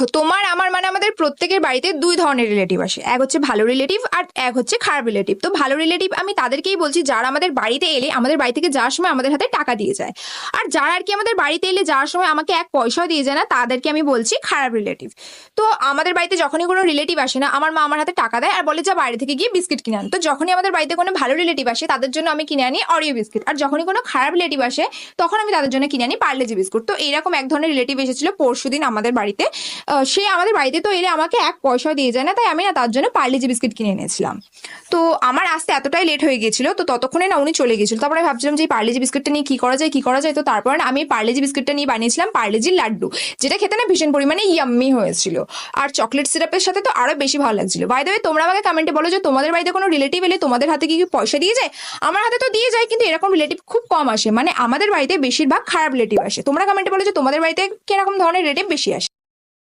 দেখো, তোমার আমার মানে আমাদের প্রত্যেকের বাড়িতে দুই ধরনের রিলেটিভ আসে। এক হচ্ছে ভালো রিলেটিভ আর এক হচ্ছে খারাপ রিলেটিভ। তো ভালো রিলেটিভ আমি তাদেরকেই বলছি যারা আমাদের বাড়িতে এলে আমাদের বাড়ি থেকে যাওয়ার সময় আমাদের হাতে টাকা দিয়ে যায়। আর যারা আর কি আমাদের বাড়িতে এলে যাওয়ার সময় আমাকে এক পয়সাও দিয়ে যায় না, তাদেরকে আমি বলছি খারাপ রিলেটিভ। তো আমাদের বাড়িতে যখনই কোনো রিলেটিভ আসে না, আমার মা আমার হাতে টাকা দেয় আর বলে যা বাইরে থেকে গিয়ে বিস্কিট কিনে আন। তো যখনই আমাদের বাড়িতে কোনো ভালো রিলেটিভ আসে তাদের জন্য আমি কিনে আনি অরিও বিস্কিট, আর যখনই কোনো খারাপ রিলেটিভ আসে তখন আমি তাদের জন্য কিনে আনি পার্লেজি বিস্কুট। তো এইরকম এক ধরনের রিলেটিভ এসেছিল পরশুদিন আমাদের বাড়িতে। সে আমাদের বাড়িতে তো এলে আমাকে এক পয়সাও দিয়ে যায় না, তাই আমি না তার জন্য পার্লেজি বিস্কিট কিনে এনেছিলাম। তো আমার আসতে এতটাই লেট হয়ে গিয়েছিল, তো ততক্ষণে না উনি চলে গিয়েছিল। তারপরে আমি ভাবছিলাম যে এই পার্লেজি বিস্কিটটা নিয়ে কি করা যায়। তো তারপরে না আমি এই পার্লেজি বিস্কিটটা নিয়ে বানিয়েছিলাম পার্লেজির লাড্ডু, যেটা খেতে না ভীষণ পরিমাণে ইয়াম্মি হয়েছিল। আর চকলেট সিরাপের সাথে তো আরো বেশি ভালো লাগছিল। বাই দ্য ওয়ে, তোমরা আমাকে কমেন্টে বলো যে তোমাদের বাড়িতে কোনো রিলেটিভ এলে তোমাদের হাতে কি কি পয়সা দিয়ে যায়। আমার হাতে তো দিয়ে যায়, কিন্তু এরকম রিলেটিভ খুব কম আসে। মানে আমাদের বাড়িতে বেশিরভাগ খারাপ রিলেটিভ আসে। তোমরা কমেন্টে বলো যে তোমাদের বাড়িতে কিরকম ধরনের রিলেটিভ বেশি আসে।